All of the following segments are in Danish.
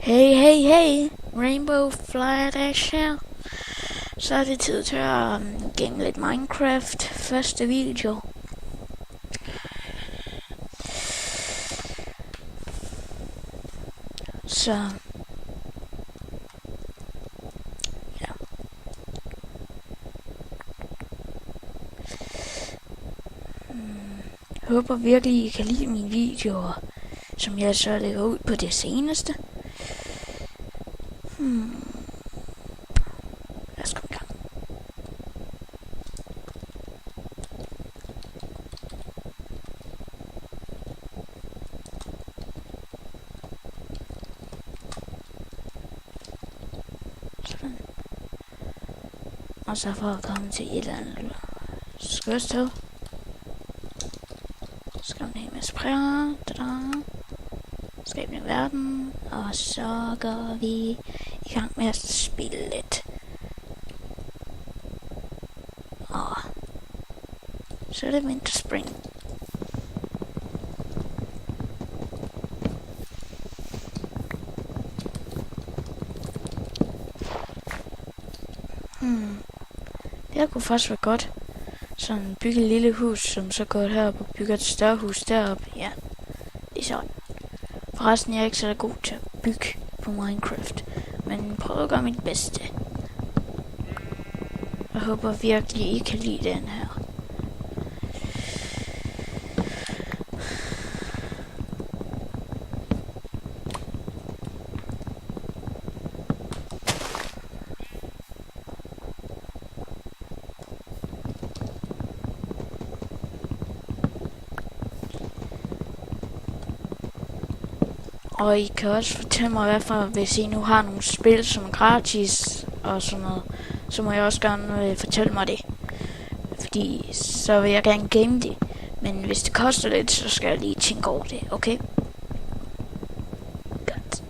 Hey, Rainbow Fly Dash her. Så er det tid til at game lidt Minecraft. Første video. Så ja. Jeg håber virkelig I kan lide mine videoer, som jeg så lægger ud på det seneste. Lad os komme i gang. Sådan. Og så for at komme til et eller andet skødstød. Skal man have med sprayer. Skabe en verden. Og så går vi i gang med at spille lidt. Og så er det vinterspring. Det her kunne faktisk være godt. Sådan bygge et lille hus, som så går herop og bygger et større hus deroppe. Ja, det er sådan. Forresten, jeg er ikke så god til at bygge på Minecraft, men prøv at gøre mit bedste. Jeg håber virkelig, I kan lide den her. Og I kan også fortælle mig, hvorfor, hvis I nu har nogle spil, som er gratis og sådan noget, så må jeg også gerne fortælle mig det. Fordi så vil jeg gerne game det. Men hvis det koster lidt, så skal jeg lige tænke over det, okay? Godt.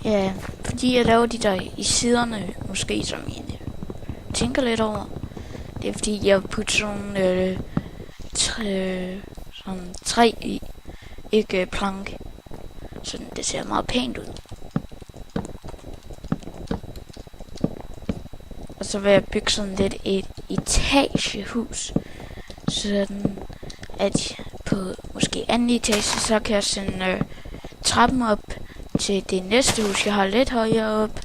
Ja, fordi jeg laver de der i siderne, måske som jeg tænker lidt over. Det er fordi jeg putter sådan træ i, ikke plank. Sådan det ser meget pænt ud. Og så vil jeg bygge sådan lidt et etagehus. Sådan at på måske anden etage, så kan jeg sende trappen op til det næste hus, jeg har lidt højere op.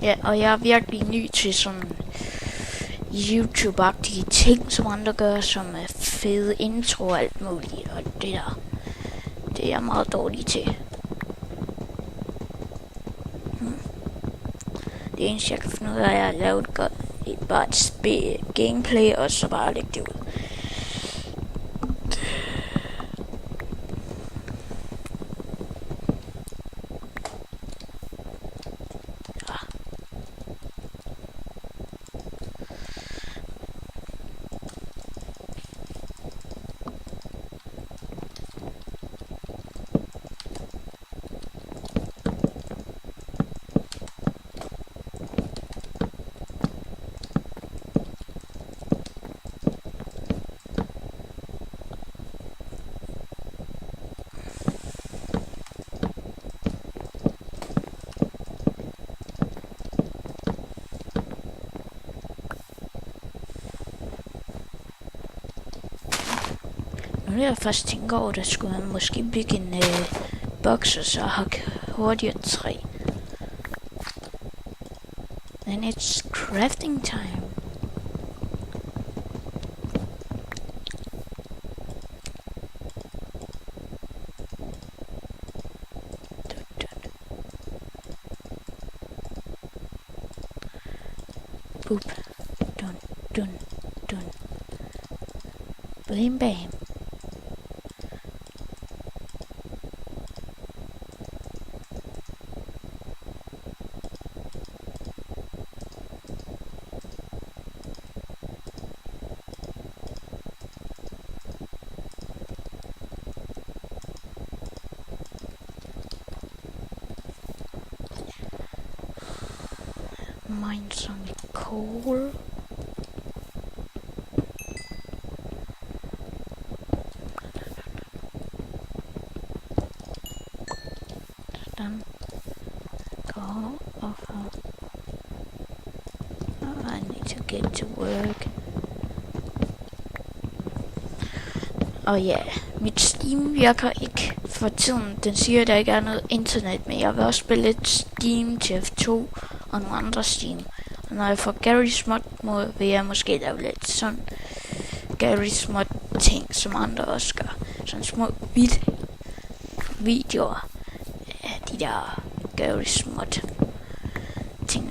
Ja, og jeg er virkelig ny til sådan YouTube-agtige ting, som andre gør, som er fede intro og alt muligt, og det er jeg meget dårlig til. Det eneste jeg kan finde ud af er at lave bare et gameplay, og så bare lægge det ud. Nu er jeg først tænker over, der skulle man måske bygge en boks og så hakke hurtigere træ. Then it's crafting time. Boop. Dun, dun, dun. Blim bam. Mine some coal. Then go over. Oh, I need to get to work. Og ja, mit Steam virker ikke for tiden. Den siger, at der ikke er noget internet, men jeg vil også spille lidt Steam til F2 og nogle andre Steam. Og når jeg får Garry's Mod, vil jeg måske lave lidt sådan Garry's Mod ting, som andre også gør. Sådan små videoer af de der Garry's Mod ting.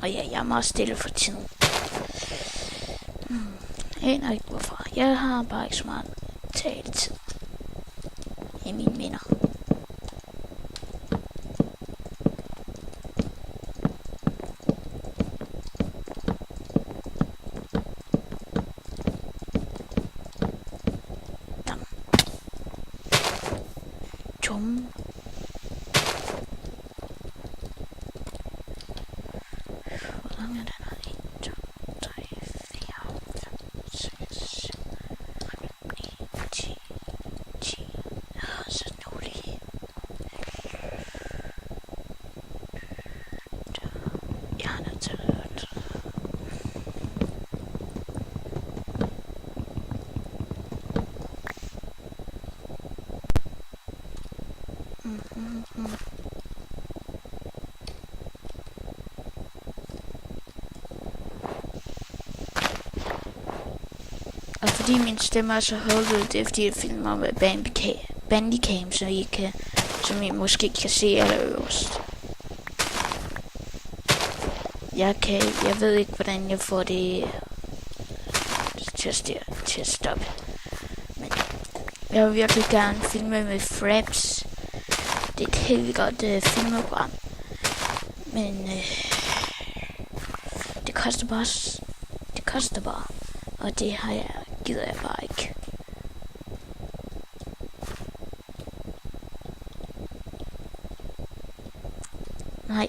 Og ja, jeg er meget stille for tiden. Jeg aner ikke hvorfor. Jeg har bare ikke så meget taletid i mine minder. Tom. Og fordi min stemme er så hullet, det er fordi jeg filmer med Bandicam, som I måske kan se allerøverst. Jeg ved ikke, hvordan jeg får det til at stoppe. Men jeg vil virkelig gerne filme med Fraps. Det er et helt godt filmeprogram. Men det koster bare. Og det gider jeg bare ikke. Nej.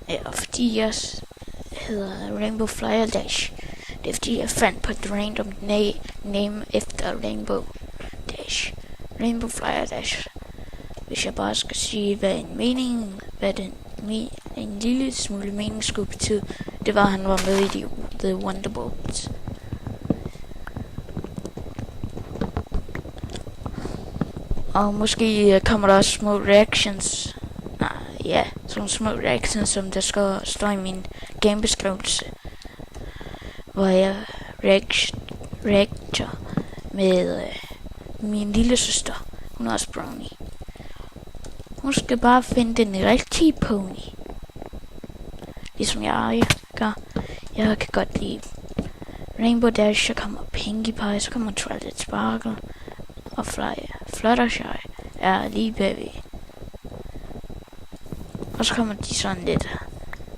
Ja, fordi jeg hedder Rainbow Flyer Dash. Det er fordi jeg fandt på et random name efter Rainbow Dash. Rainbow Flyer Dash. Hvis jeg bare skal sige, hvad en lille smule mening skulle betyde, det var, at han var med i The Wonderbolts. Og måske kommer der også små reactions. Ja, sådan små reactions, som der skal stå i min gamebeskrivelse. Hvor jeg reacter med min lille søster. Hun er også brownie. Hun skal bare finde den rigtige pony. Ligesom jeg gør. Jeg kan godt lide Rainbow Dash, så kommer Pinkie Pie, så kommer Twilight Sparkle. Og Fluttershy er lige bagved. Og så kommer de sådan lidt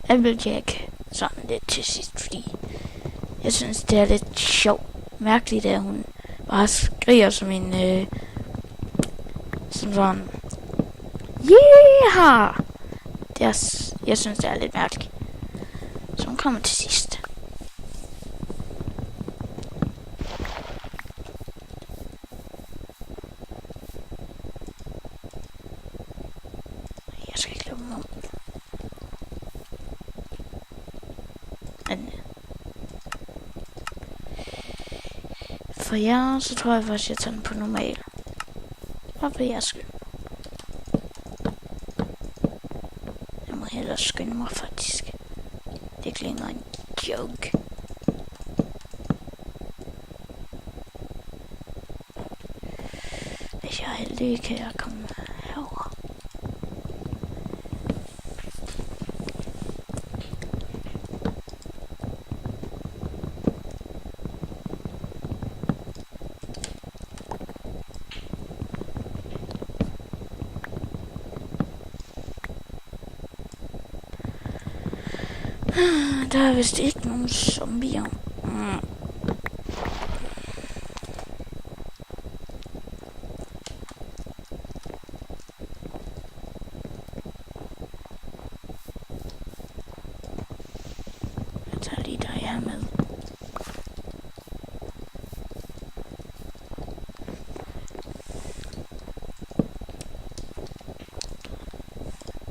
Applejack sådan lidt til sidst, fordi jeg synes det er lidt sjovt. Mærkeligt, at hun bare skriger som en som sådan yeah! Jeg synes det er lidt mærkeligt. Så hun kommer til sidst. Jeg skal ikke lave mig om. Men for jer, så tror jeg faktisk, jeg tager den på normal. Bare for jeres skyld. Jeg må hellere skynde mig faktisk. Det er ikke længere en joke. Hvis jeg er heldig, kan jeg komme herover. Der er vist ikke nogen zombier. Jeg tager lige dig her med.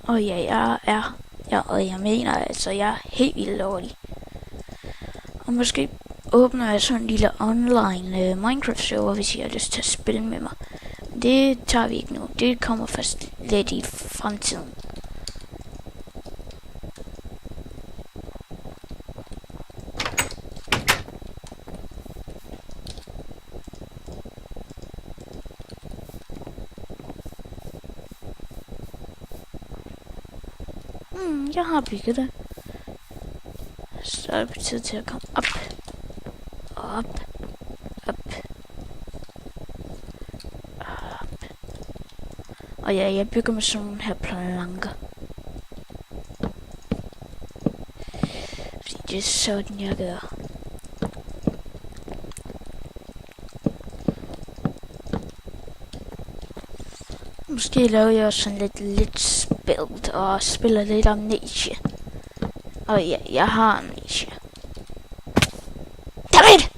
Og ja, og jeg mener altså, jeg er helt vildt dårlig. Og måske åbner jeg sådan en lille online Minecraft server, hvis I har lyst til at spille med mig. Det tager vi ikke nu. Det kommer først lidt i fremtiden. Jeg har bygget det. Så er det på tid til at komme op. Op. Og ja, jeg bygger med sådan nogle her planker. Fordi det er sådan, jeg gør. Måske laver jeg også sådan lidt spillet og spiller lidt Amnesia. Og ja, jeg har Amnesia. Dammit!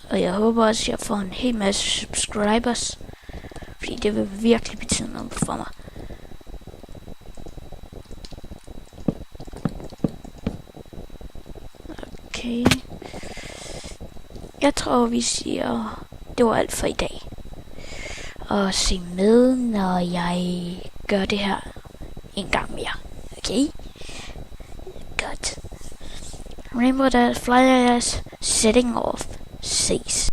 Og jeg håber også, at jeg får en hel masse subscribers. Fordi det vil virkelig betyde noget for mig. Okay. Jeg tror, vi siger, det var alt for i dag. Og se med, når jeg gør det her en gang mere. Okay? Godt. Rainbow Dash Flyer Dash setting off. Ses.